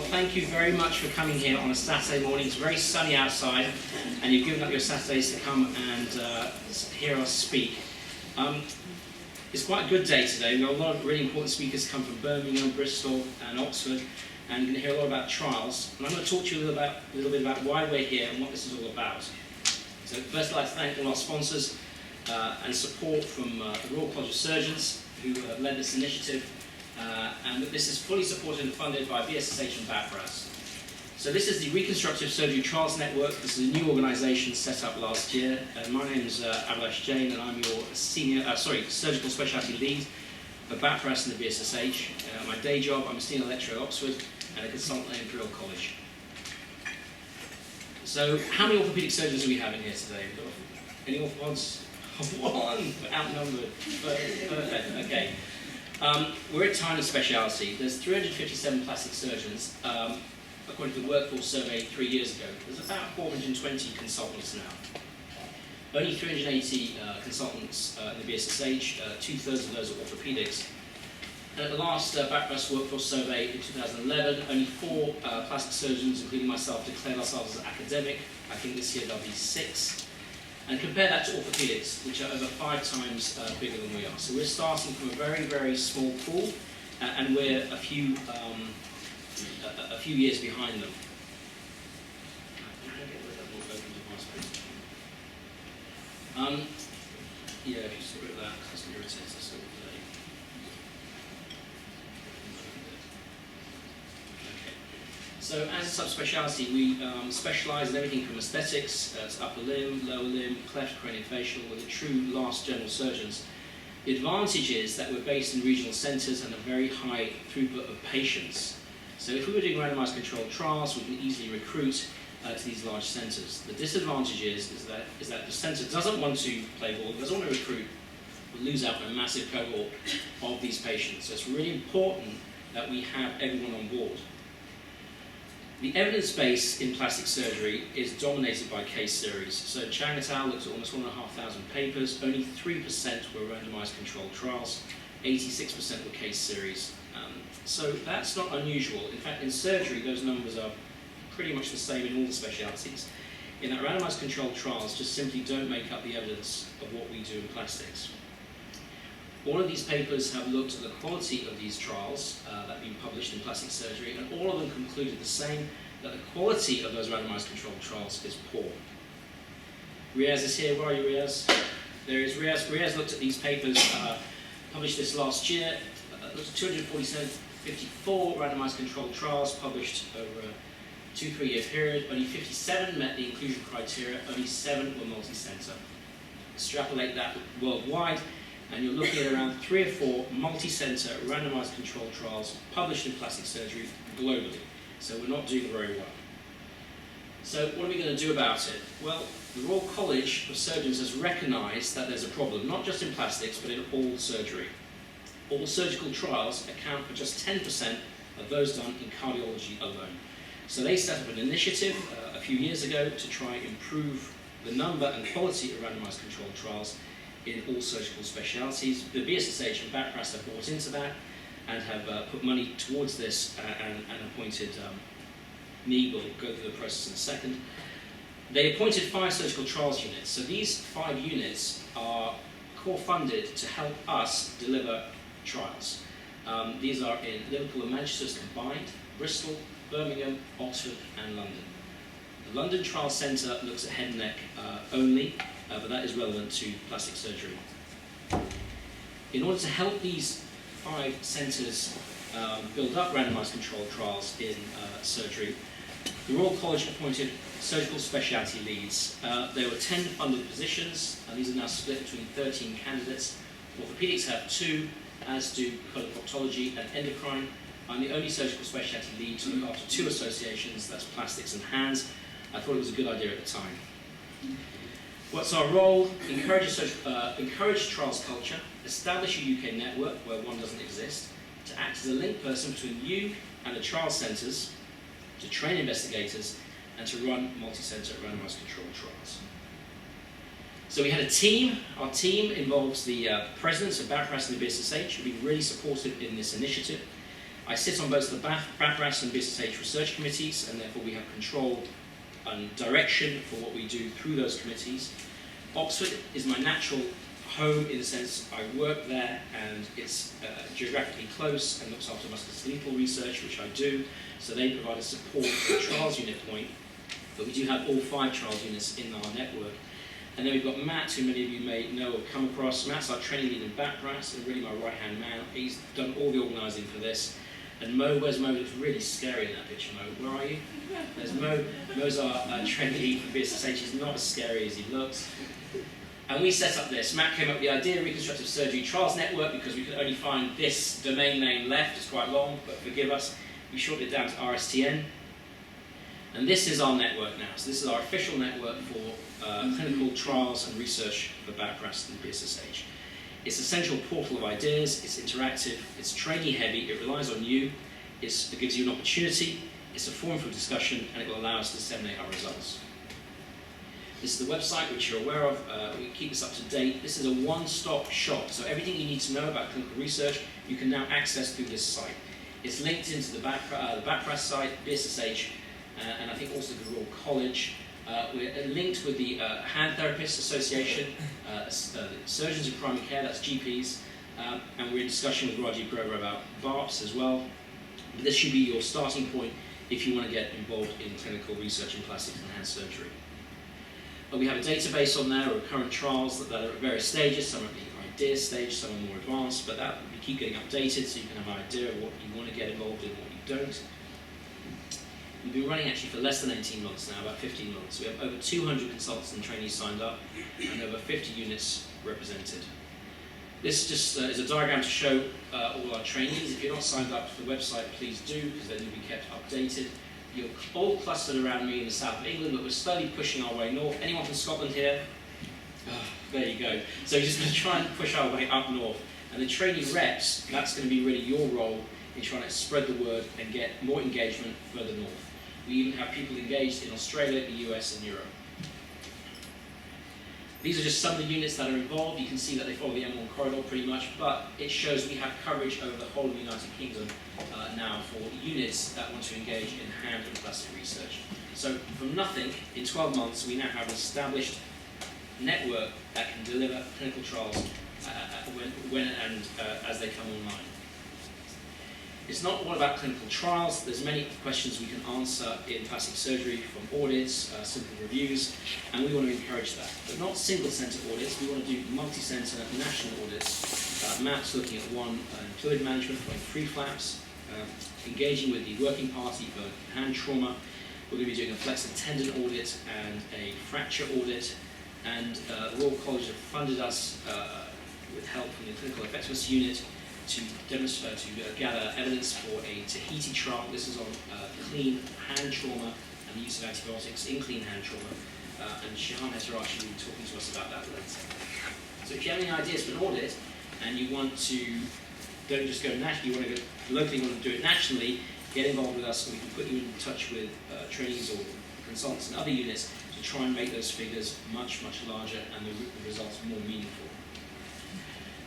thank you very much for coming here on a Saturday morning. It's very sunny outside, and you've given up your Saturdays to come and hear us speak. It's quite a good day today. We've got a lot of really important speakers come from Birmingham, Bristol, and Oxford, and you're going to hear a lot about trials. And I'm going to talk to you a little bit about why we're here and what this is all about. So first, I'd like to thank all our sponsors and support from the Royal College of Surgeons, who have led this initiative. And this is fully supported and funded by BSSH and BAPRAS. So this is the Reconstructive Surgery Trials Network. This is a new organisation set up last year. My name is Abhilash Jain, and I'm your surgical specialty lead for BAPRAS and the BSSH. My day job, I'm a senior lecturer at Oxford and a consultant at Imperial College. So how many orthopaedic surgeons do we have in here today? Any orthopods? One, outnumbered. Perfect, okay. We're a tiny speciality. There's 357 plastic surgeons, according to the workforce survey 3 years ago. There's about 420 consultants now. Only 380 consultants in the BSSH, 2/3 of those are orthopedics. And at the last BAPRAS workforce survey in 2011, only 4 plastic surgeons, including myself, declared ourselves as academic. I think this year there'll be 6. And compare that to orthopedics, which are over 5 times bigger than we are. So we're starting from a very, very small pool, and we're a few years behind them. Yeah, if you sort of that, that's going to irritate us all today. Okay. So as a subspecialty, we specialise in everything from aesthetics to upper limb, lower limb, cleft, craniofacial. We're the true last general surgeons. The advantage is that we're based in regional centres and a very high throughput of patients. So if we were doing randomised controlled trials, we can easily recruit to these large centres. The disadvantage is that the centre doesn't want to play ball, doesn't want to recruit, we'll lose out on a massive cohort of these patients. So it's really important that we have everyone on board. The evidence base in plastic surgery is dominated by case series. So Chang et al. Looked at almost 1,500 papers, only 3% were randomised controlled trials, 86% were case series. So that's not unusual. In fact, in surgery, those numbers are pretty much the same in all the specialties. In that randomised controlled trials just simply don't make up the evidence of what we do in plastics. All of these papers have looked at the quality of these trials that have been published in plastic surgery, and all of them concluded the same, that the quality of those randomised controlled trials is poor. Riaz is here. Where are you, Riaz? There is Riaz. Riaz looked at these papers, published this last year, looked at 254 randomised controlled trials published over a 2-3 year period. Only 57 met the inclusion criteria, only 7 were multi-centre. Extrapolate that worldwide, and you're looking at around 3 or 4 multi-centre randomised controlled trials published in plastic surgery globally. So we're not doing very well. So what are we going to do about it? Well, the Royal College of Surgeons has recognised that there's a problem, not just in plastics, but in all surgery. All surgical trials account for just 10% of those done in cardiology alone. So they set up an initiative a few years ago to try and improve the number and quality of randomised controlled trials in all surgical specialties. The BSSH and BAPRAS have bought into that and have put money towards this and appointed me. We'll go through the process in a second. They appointed 5 surgical trials units. So these 5 units are core funded to help us deliver trials. These are in Liverpool and Manchester combined, Bristol, Birmingham, Oxford and London. The London Trial Centre looks at head and neck only, but that is relevant to plastic surgery. In order to help these 5 centres build up randomised controlled trials in surgery, the Royal College appointed surgical specialty leads. There were 10 funded positions, and these are now split between 13 candidates. Orthopaedics have 2, as do coloproctology and endocrine. I'm the only surgical specialty lead to look after 2 associations, that's plastics and hands. I thought it was a good idea at the time. What's our role? Encourage trials culture, establish a UK network where one doesn't exist, to act as a link person between you and the trial centres, to train investigators, and to run multi-centre randomised controlled trials. So we had a team. Our team involves the presidents of BAPRAS and the BSSH, who've been really supportive in this initiative. I sit on both the BAPRAS and BSSH research committees, and therefore we have control and direction for what we do through those committees. Oxford is my natural home in the sense I work there, and it's geographically close and looks after musculoskeletal research, which I do, so they provide a support for the trials unit point, but we do have all 5 trials units in our network. And then we've got Matt, who many of you may know or come across. Matt's our training lead in BAPRAS, and really my right-hand man. He's done all the organising for this. And Mo, where's Mo? Looks really scary in that picture, Mo. Where are you? There's Mo. Mo's our training lead for BSSH. He's not as scary as he looks. And we set up this. Matt came up with the idea of Reconstructive Surgery Trials Network because we could only find this domain name left. It's quite long, but forgive us. We shortened it down to RSTN. And this is our network now. So this is our official network for clinical trials and research for BAPRAS and BSSH. It's a central portal of ideas, it's interactive, it's trainee heavy, it relies on you, it gives you an opportunity, it's a forum for discussion, and it will allow us to disseminate our results. This is the website which you're aware of. We keep this up to date. This is a one-stop shop, so everything you need to know about clinical research you can now access through this site. It's linked into the BAPRAS site, BSSH, and I think also the Royal College. We're linked with the Hand Therapists Association, Surgeons of Primary Care, that's GPs, and we're in discussion with Rajiv Grover about VARPs as well. But this should be your starting point if you want to get involved in clinical research in plastics and hand surgery. We have a database on there of current trials that are at various stages. Some are at the idea stage, some are more advanced, but that we keep getting updated so you can have an idea of what you want to get involved in and what you don't. We've been running actually for less than 18 months now, about 15 months. We have over 200 consultants and trainees signed up and over 50 units represented. This just is a diagram to show all our trainees. If you're not signed up to the website, please do, because then you'll be kept updated. You're all clustered around me in the south of England, but we're slowly pushing our way north. Anyone from Scotland here? Oh, there you go. So we're just going to try and push our way up north. And the trainee reps, that's going to be really your role in trying to spread the word and get more engagement further north. We even have people engaged in Australia, the US, and Europe. These are just some of the units that are involved. You can see that they follow the M1 corridor pretty much, but it shows we have coverage over the whole of the United Kingdom now for units that want to engage in hand and plastic research. So from nothing, in 12 months, we now have an established network that can deliver clinical trials when and as they come online. It's not all about clinical trials. There's many questions we can answer in plastic surgery from audits, simple reviews, and we want to encourage that. But not single-centre audits. We want to do multi-centre national audits. Matt's looking at one, fluid management for free flaps, engaging with the working party for hand trauma. We're going to be doing a flexor tendon audit and a fracture audit, and the Royal College have funded us with help from the Clinical Effectiveness Unit to demonstrate, to gather evidence for a Tahiti trial. This is on clean hand trauma and the use of antibiotics in clean hand trauma. And Shihan Heterachi will be talking to us about that later. So if you have any ideas for an audit and you want to, don't just go nationally, you want to go locally, you want to do it nationally, get involved with us and we can put you in touch with trainees or consultants and other units to try and make those figures much, much larger and the results more meaningful.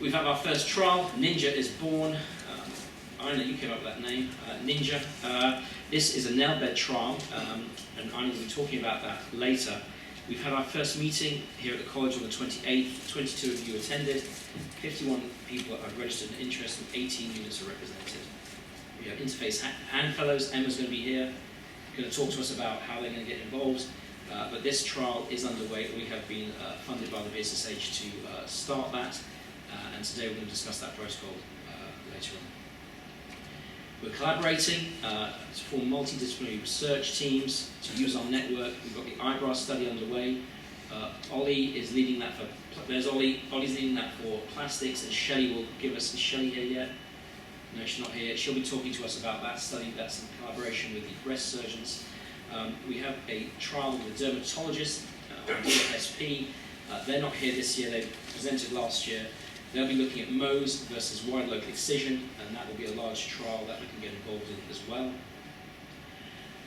We've had our first trial, Ninja is born. I know you came up with that name, Ninja. This is a nail bed trial, and I'm going to be talking about that later. We've had our first meeting here at the college on the 28th. 22 of you attended, 51 people have registered an interest, and 18 units are represented. We have Interface Hand Fellows. Emma's going to be here, going to talk to us about how they're going to get involved. But this trial is underway. We have been funded by the BSSH to start that. And today we're going to discuss that protocol later on. We're collaborating to form multidisciplinary research teams to use our network. We've got the eyebrow study underway. Ollie is leading that for, there's Ollie. Ollie's leading that for plastics, and Shelley will give us, is Shelley here yet? No, she's not here. She'll be talking to us about that study. That's in collaboration with the breast surgeons. We have a trial with a dermatologist on DFSP. They're not here this year. They presented last year. They'll be looking at Mohs versus wide local excision, and that will be a large trial that we can get involved in as well.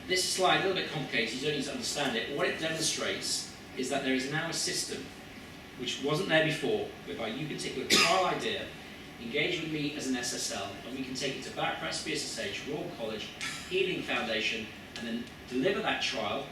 This slide, a little bit complicated, you don't need to understand it. What it demonstrates is that there is now a system which wasn't there before, whereby you can take your trial idea, engage with me as an SSL, and we can take it to Backpress, BSSH, Royal College, Healing Foundation, and then deliver that trial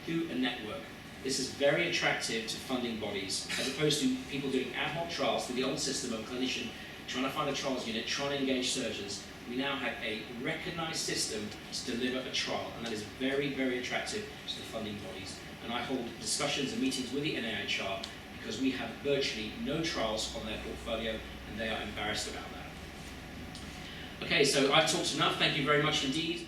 through a network. This is very attractive to funding bodies, as opposed to people doing ad hoc trials through the old system of a clinician trying to find a trials unit, trying to engage surgeons. We now have a recognised system to deliver a trial, and that is very, very attractive to the funding bodies. And I hold discussions and meetings with the NIHR because we have virtually no trials on their portfolio, and they are embarrassed about that. Okay, so I've talked enough. Thank you very much indeed.